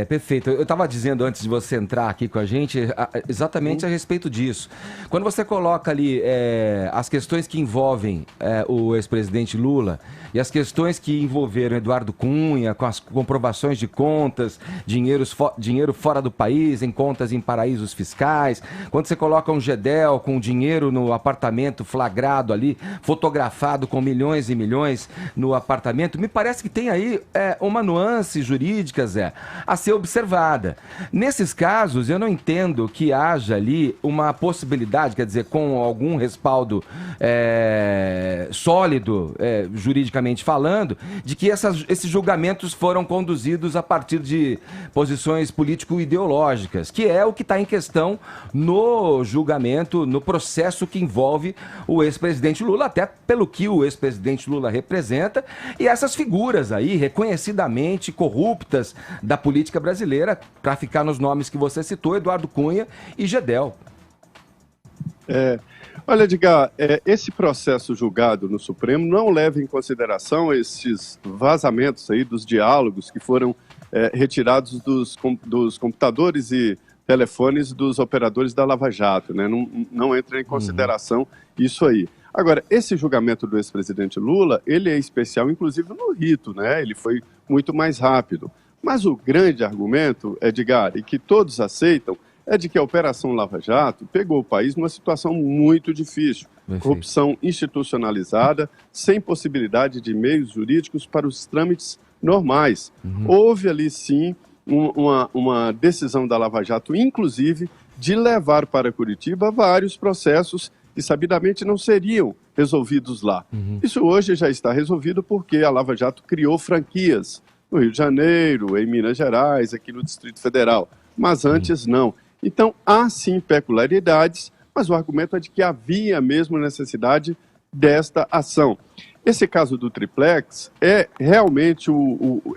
Perfeito. Eu estava dizendo antes de você entrar aqui com a gente exatamente a respeito disso. Quando você coloca ali as questões que envolvem o ex-presidente Lula e as questões que envolveram Eduardo Cunha, com as comprovações de contas, dinheiro fora do país, em contas em paraísos fiscais, quando você coloca um Gedel com dinheiro no apartamento flagrado ali, fotografado com milhões e milhões no apartamento, me parece que tem aí uma nuance jurídica, Zé, a ser observada. Nesses casos, eu não entendo que haja ali uma possibilidade, quer dizer, com algum respaldo sólido, juridicamente falando, de que esses julgamentos foram conduzidos a partir de posições político-ideológicas, que é o que está em questão no julgamento, no processo que envolve o ex-presidente Lula, até pelo que o ex-presidente Lula representa, e essas figuras aí, reconhecidamente corruptas da política brasileira, para ficar nos nomes que você citou, Eduardo Cunha e Gedel. Olha, Edgar, esse processo julgado no Supremo não leva em consideração esses vazamentos aí dos diálogos que foram retirados dos computadores e telefones dos operadores da Lava Jato, né? Não entra em consideração isso aí. Agora, esse julgamento do ex-presidente Lula, ele é especial, inclusive, no rito, né? Ele foi muito mais rápido. Mas o grande argumento, Edgar, e que todos aceitam, é de que a Operação Lava Jato pegou o país numa situação muito difícil. Corrupção institucionalizada, sem possibilidade de meios jurídicos para os trâmites normais. Houve ali, sim, uma decisão da Lava Jato, inclusive, de levar para Curitiba vários processos que sabidamente não seriam resolvidos lá. Isso hoje já está resolvido porque a Lava Jato criou franquias no Rio de Janeiro, em Minas Gerais, aqui no Distrito Federal, mas antes não. Então, há sim peculiaridades, mas o argumento é de que havia mesmo necessidade desta ação. Esse caso do triplex é realmente,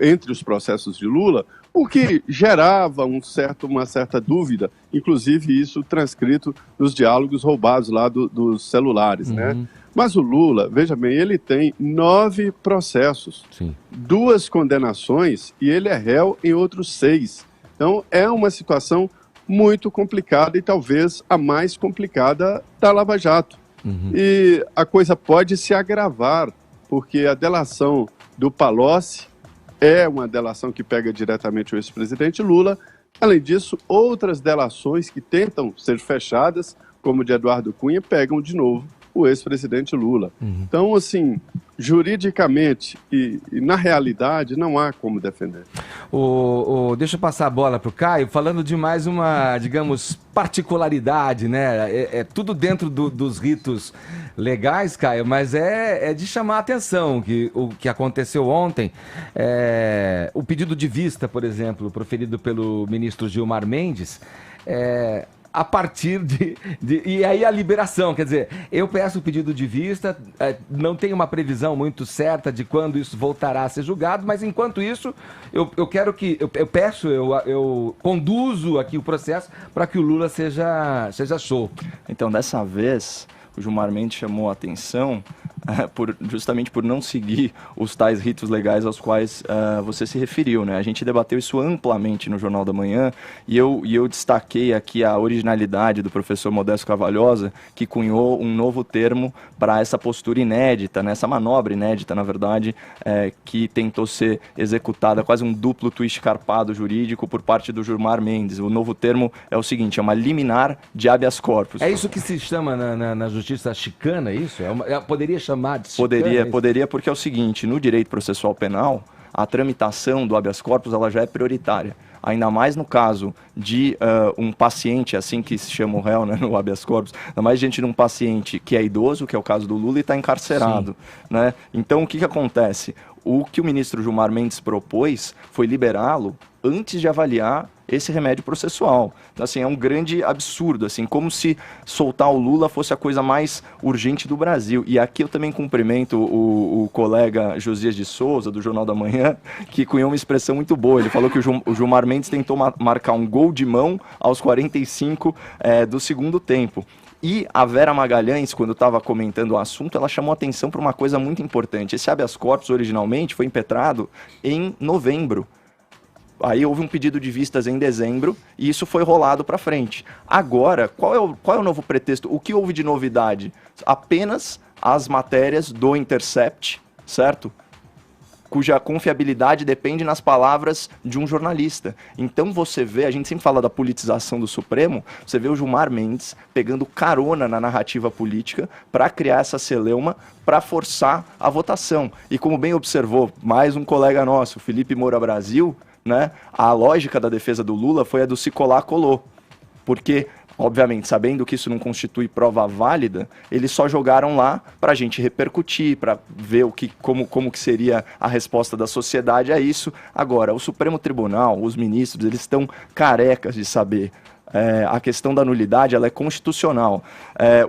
entre os processos de Lula, o que gerava uma certa dúvida, inclusive isso transcrito nos diálogos roubados lá dos celulares, né? Mas o Lula, veja bem, ele tem 9 processos, 2 condenações e ele é réu em outros 6. Então, é uma situação muito complicada e talvez a mais complicada da Lava Jato. E a coisa pode se agravar, porque a delação do Palocci é uma delação que pega diretamente o ex-presidente Lula. Além disso, outras delações que tentam ser fechadas, como de Eduardo Cunha, pegam de novo o ex-presidente Lula. Então, assim, juridicamente e na realidade, não há como defender. Deixa eu passar a bola para o Caio, falando de mais uma, digamos, particularidade, né? É tudo dentro dos ritos legais, Caio, mas é de chamar a atenção que o que aconteceu ontem, o pedido de vista, por exemplo, proferido pelo ministro Gilmar Mendes, a partir e aí a liberação, quer dizer, eu peço o pedido de vista, não tem uma previsão muito certa de quando isso voltará a ser julgado, mas enquanto isso, eu quero que, eu conduzo aqui o processo para que o Lula seja solto. Então, dessa vez, o Gilmar Mendes chamou a atenção justamente por não seguir os tais ritos legais aos quais você se referiu, né? A gente debateu isso amplamente no Jornal da Manhã e eu destaquei aqui a originalidade do professor Modesto Cavalhosa, que cunhou um novo termo para essa postura inédita, né? Essa manobra inédita, na verdade, que tentou ser executada, quase um duplo twist carpado jurídico por parte do Gilmar Mendes. O novo termo é o seguinte, é uma liminar de habeas corpus. É isso que se chama na justiça chicana, é isso? Poderia chamar de chicana? Poderia, porque é o seguinte, no direito processual penal, a tramitação do habeas corpus ela já é prioritária. Ainda mais no caso de um paciente, assim que se chama o réu, né, no habeas corpus, ainda mais diante de um paciente que é idoso, que é o caso do Lula, e está encarcerado. Né? Então, o que acontece? O que o ministro Gilmar Mendes propôs foi liberá-lo antes de avaliar esse remédio processual. Então, assim, é um grande absurdo, assim, como se soltar o Lula fosse a coisa mais urgente do Brasil. E aqui eu também cumprimento o colega Josias de Souza, do Jornal da Manhã, que cunhou uma expressão muito boa. Ele falou que o Gilmar Mendes tentou marcar um gol de mão aos 45 do segundo tempo. E a Vera Magalhães, quando estava comentando o assunto, ela chamou atenção para uma coisa muito importante. Esse habeas corpus, originalmente, foi impetrado em novembro. Aí houve um pedido de vistas em dezembro e isso foi rolado para frente. Agora, qual é o novo pretexto? O que houve de novidade? Apenas as matérias do Intercept, certo? Cuja confiabilidade depende nas palavras de um jornalista. Então você vê, a gente sempre fala da politização do Supremo, você vê o Gilmar Mendes pegando carona na narrativa política para criar essa celeuma, para forçar a votação. E como bem observou mais um colega nosso, Felipe Moura Brasil, né, a lógica da defesa do Lula foi a do se colar, colou. Porque, obviamente, sabendo que isso não constitui prova válida, eles só jogaram lá para a gente repercutir, para ver como que seria a resposta da sociedade a isso. Agora, o Supremo Tribunal, os ministros, eles estão carecas de saber. A questão da nulidade, ela é constitucional.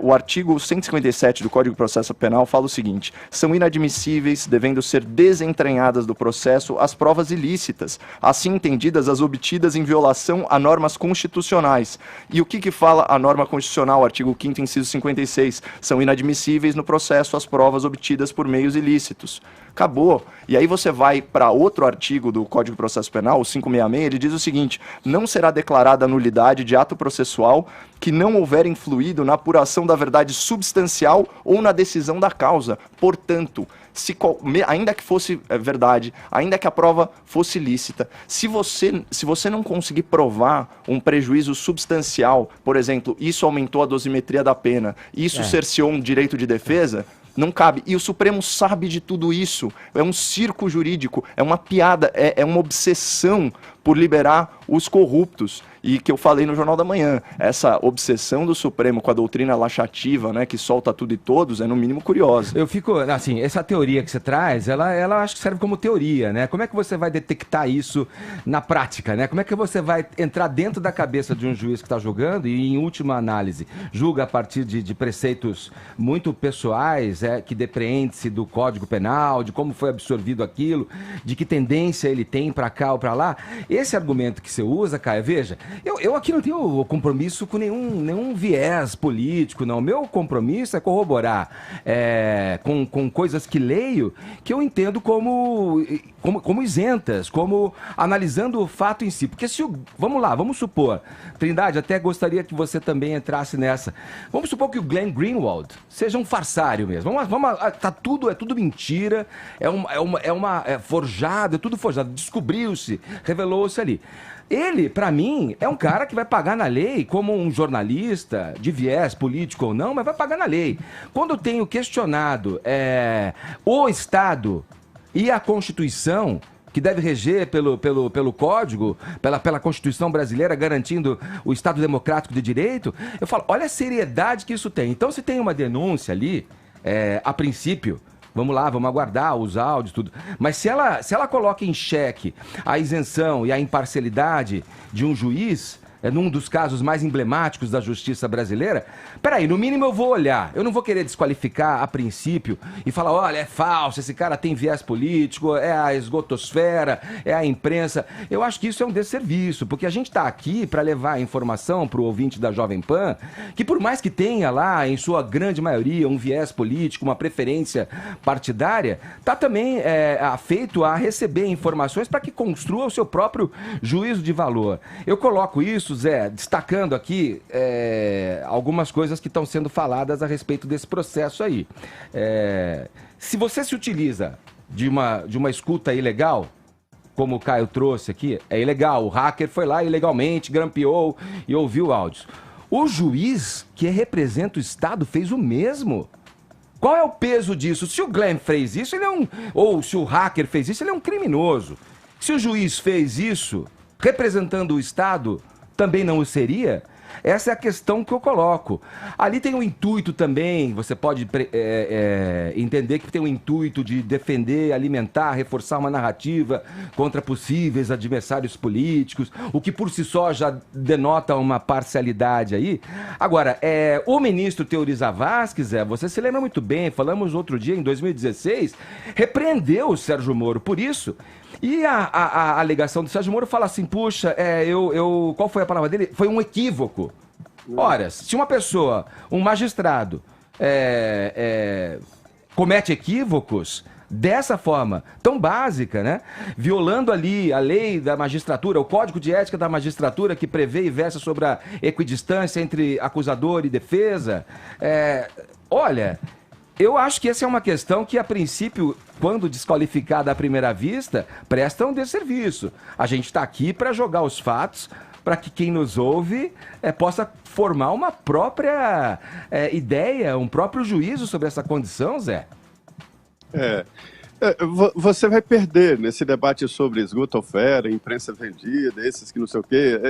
O artigo 157 do Código de Processo Penal fala o seguinte: são inadmissíveis, devendo ser desentranhadas do processo, as provas ilícitas, assim entendidas as obtidas em violação a normas constitucionais. E o que fala a norma constitucional, artigo 5º, inciso 56? São inadmissíveis no processo as provas obtidas por meios ilícitos. Acabou. E aí você vai para outro artigo do Código de Processo Penal, o 566, ele diz o seguinte: não será declarada a nulidade de ato processual que não houver influído na apuração da verdade substancial ou na decisão da causa. Portanto, ainda que fosse verdade, ainda que a prova fosse lícita, se você não conseguir provar um prejuízo substancial, por exemplo, isso aumentou a dosimetria da pena, isso cerceou um direito de defesa, não cabe. E o Supremo sabe de tudo isso. É um circo jurídico, é uma piada, é uma obsessão por liberar os corruptos. E que eu falei no Jornal da Manhã, essa obsessão do Supremo com a doutrina laxativa, né, que solta tudo e todos, é no mínimo curiosa. Eu fico, assim, essa teoria que você traz, ela acho que serve como teoria, né? Como é que você vai detectar isso na prática, né? Como é que você vai entrar dentro da cabeça de um juiz que está julgando e, em última análise, julga a partir de preceitos muito pessoais, que depreende-se do Código Penal, de como foi absorvido aquilo, de que tendência ele tem para cá ou para lá. Esse argumento que você usa, Caio, veja, eu aqui não tenho compromisso com nenhum viés político, não. O meu compromisso é corroborar com coisas que leio, que eu entendo como isentas, como analisando o fato em si. Porque vamos lá, vamos supor, Trindade, até gostaria que você também entrasse nessa. Vamos supor que o Glenn Greenwald seja um farsário mesmo. É tudo mentira, é forjado, é tudo forjado. Descobriu-se, revelou-se ali. Ele, para mim, é um cara que vai pagar na lei como um jornalista, de viés político ou não, mas vai pagar na lei. Quando eu tenho questionado o Estado e a Constituição, que deve reger pelo Código, pela Constituição brasileira, garantindo o Estado democrático de direito, eu falo, olha a seriedade que isso tem. Então, se tem uma denúncia ali, a princípio, vamos lá, vamos aguardar os áudios, tudo. Mas se ela coloca em xeque a isenção e a imparcialidade de um juiz, num dos casos mais emblemáticos da justiça brasileira, peraí, no mínimo eu vou olhar. Eu não vou querer desqualificar a princípio e falar, olha, é falso, esse cara tem viés político, é a esgotosfera, é a imprensa. Eu acho que isso é um desserviço, porque a gente está aqui para levar a informação para o ouvinte da Jovem Pan, que por mais que tenha lá, em sua grande maioria, um viés político, uma preferência partidária, está também afeito a receber informações para que construa o seu próprio juízo de valor. Eu coloco isso, Zé, destacando aqui algumas coisas que estão sendo faladas a respeito desse processo aí. Se você se utiliza de uma escuta ilegal, como o Caio trouxe aqui, é ilegal. O hacker foi lá ilegalmente, grampeou e ouviu áudios. O juiz que representa o Estado fez o mesmo. Qual é o peso disso? Se o Glenn fez isso, ou se o hacker fez isso, ele é um criminoso. Se o juiz fez isso, representando o Estado, também não o seria? Essa é a questão que eu coloco. Ali tem um intuito também, você pode entender que tem um intuito de defender, alimentar, reforçar uma narrativa contra possíveis adversários políticos, o que por si só já denota uma parcialidade aí. Agora, o ministro Teori Zavascki, você se lembra muito bem, falamos outro dia, em 2016, repreendeu o Sérgio Moro por isso. E a alegação do Sérgio Moro fala assim, puxa, qual foi a palavra dele? Foi um equívoco. Ora, se uma pessoa, um magistrado, comete equívocos, dessa forma tão básica, né? Violando ali a lei da magistratura, o código de ética da magistratura que prevê e versa sobre a equidistância entre acusador e defesa. Olha, eu acho que essa é uma questão que, a princípio, quando desqualificada à primeira vista, presta um desserviço. A gente está aqui para jogar os fatos, para que quem nos ouve possa formar uma própria ideia, um próprio juízo sobre essa condição, Zé. Você vai perder nesse debate sobre esgotosfera, imprensa vendida, esses que não sei o quê.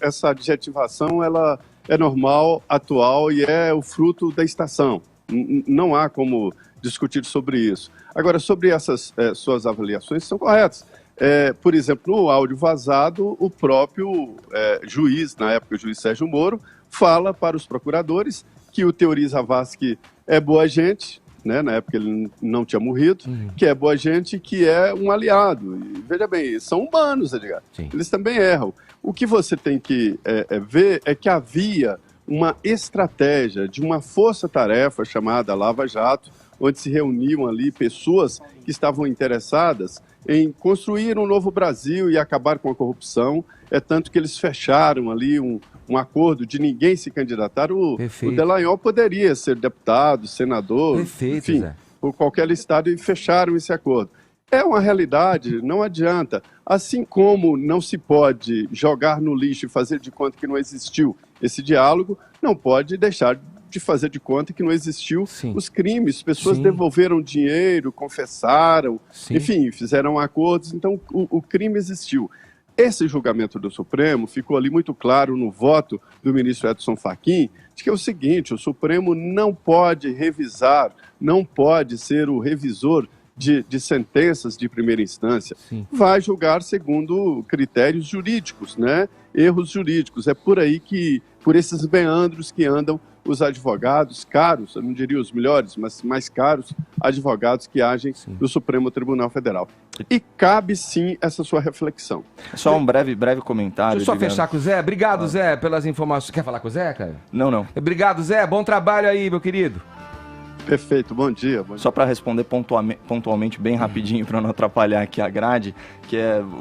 Essa adjetivação ela é normal, atual e é o fruto da estação. Não há como discutir sobre isso. Agora, sobre essas suas avaliações, são corretas. Por exemplo, no áudio vazado, o próprio juiz, na época o juiz Sérgio Moro, fala para os procuradores que o Teori Zavascki é boa gente, né? Na época ele não tinha morrido, que é boa gente, que é um aliado. E, veja bem, são humanos, Edgar. Sim. Eles também erram. O que você tem que ver é que havia uma estratégia de uma força-tarefa chamada Lava Jato, onde se reuniam ali pessoas que estavam interessadas em construir um novo Brasil e acabar com a corrupção. Tanto que eles fecharam ali um acordo de ninguém se candidatar. O Dallagnol poderia ser deputado, senador, enfim, por qualquer estado, e fecharam esse acordo. É uma realidade, não adianta. Assim como não se pode jogar no lixo e fazer de conta que não existiu esse diálogo, não pode deixar de fazer de conta que não existiu os crimes. Pessoas devolveram dinheiro, confessaram, enfim, fizeram acordos. Então, o crime existiu. Esse julgamento do Supremo ficou ali muito claro no voto do ministro Edson Fachin, de que é o seguinte: o Supremo não pode revisar, não pode ser o revisor de sentenças de primeira instância. Vai julgar segundo critérios jurídicos, né? Erros jurídicos. É por aí que, por esses meandros que andam os advogados caros, eu não diria os melhores, mas mais caros advogados que agem no Supremo Tribunal Federal. E cabe sim essa sua reflexão. Só um breve comentário. Deixa eu só fechar com o Zé. Obrigado, Zé, pelas informações. Quer falar com o Zé, cara? Não. Obrigado, Zé. Bom trabalho aí, meu querido. Perfeito, bom dia. Só para responder pontualmente, bem rapidinho, para não atrapalhar aqui a grade, que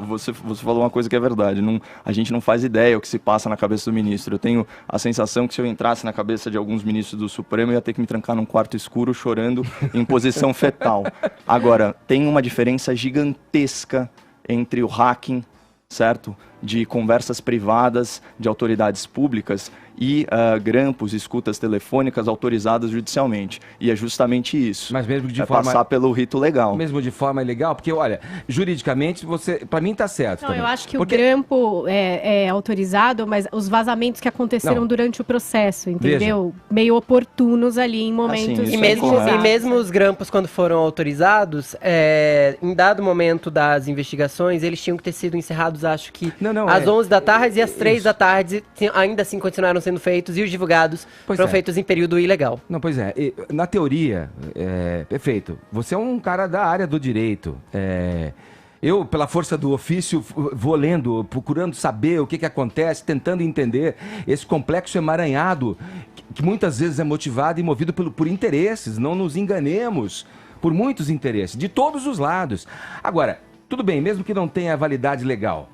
você falou uma coisa que é verdade, a gente não faz ideia o que se passa na cabeça do ministro. Eu tenho a sensação que se eu entrasse na cabeça de alguns ministros do Supremo, eu ia ter que me trancar num quarto escuro chorando em posição fetal. Agora, tem uma diferença gigantesca entre o hacking, certo? De conversas privadas de autoridades públicas e grampos, escutas telefônicas autorizadas judicialmente. E é justamente isso. Mas mesmo de forma... passar pelo rito legal. Mesmo de forma ilegal? Porque, olha, juridicamente, para mim tá certo. Não, eu acho que o grampo é autorizado, mas os vazamentos que aconteceram durante o processo, entendeu? Veja. Meio oportunos ali em momentos... E mesmo os grampos, quando foram autorizados, em dado momento das investigações, eles tinham que ter sido encerrados, acho que às 11 da tarde e às 3 da tarde, ainda assim continuaram sendo feitos, e os divulgados foram feitos em período ilegal. Não, pois é. Na teoria, perfeito. Você é um cara da área do direito. Eu, pela força do ofício, vou lendo, procurando saber o que acontece, tentando entender esse complexo emaranhado, que muitas vezes é motivado e movido por interesses. Não nos enganemos, por muitos interesses, de todos os lados. Agora, tudo bem, mesmo que não tenha validade legal,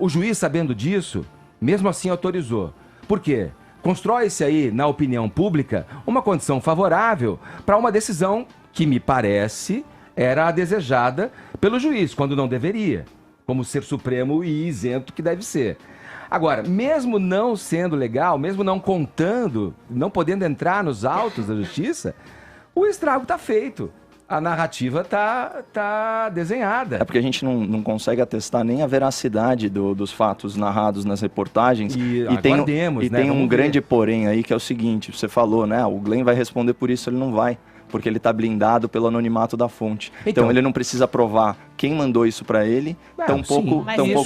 o juiz, sabendo disso, mesmo assim autorizou. Por quê? Constrói-se aí, na opinião pública, uma condição favorável para uma decisão que, me parece, era a desejada pelo juiz, quando não deveria, como ser supremo e isento que deve ser. Agora, mesmo não sendo legal, mesmo não contando, não podendo entrar nos autos da justiça, o estrago está feito. A narrativa tá desenhada. É porque a gente não consegue atestar nem a veracidade dos fatos narrados nas reportagens. E tem um grande porém aí, que é o seguinte: você falou, né? O Glenn vai responder por isso, ele não vai. Porque ele está blindado pelo anonimato da fonte. Então ele não precisa provar quem mandou isso para ele, tampouco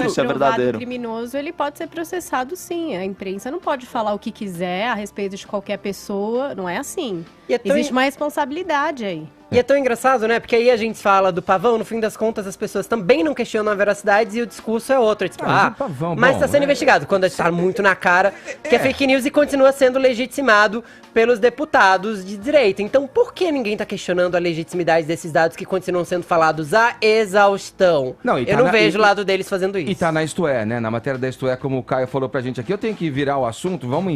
se é verdadeiro. Criminoso, ele pode ser processado, sim. A imprensa não pode falar o que quiser a respeito de qualquer pessoa, não é assim. Existe uma responsabilidade aí. E é tão engraçado, né? Porque aí a gente fala do pavão, no fim das contas as pessoas também não questionam a veracidade e o discurso é outro. Tipo, mas tá sendo investigado, quando está muito na cara que é fake news e continua sendo legitimado pelos deputados de direita. Então, por que ninguém tá questionando a legitimidade desses dados que continuam sendo falados à exaustão? Eu não vejo o lado deles fazendo isso. E tá na Isto É, né? Na matéria da Isto É, como o Caio falou pra gente aqui, eu tenho que virar o assunto, vamos em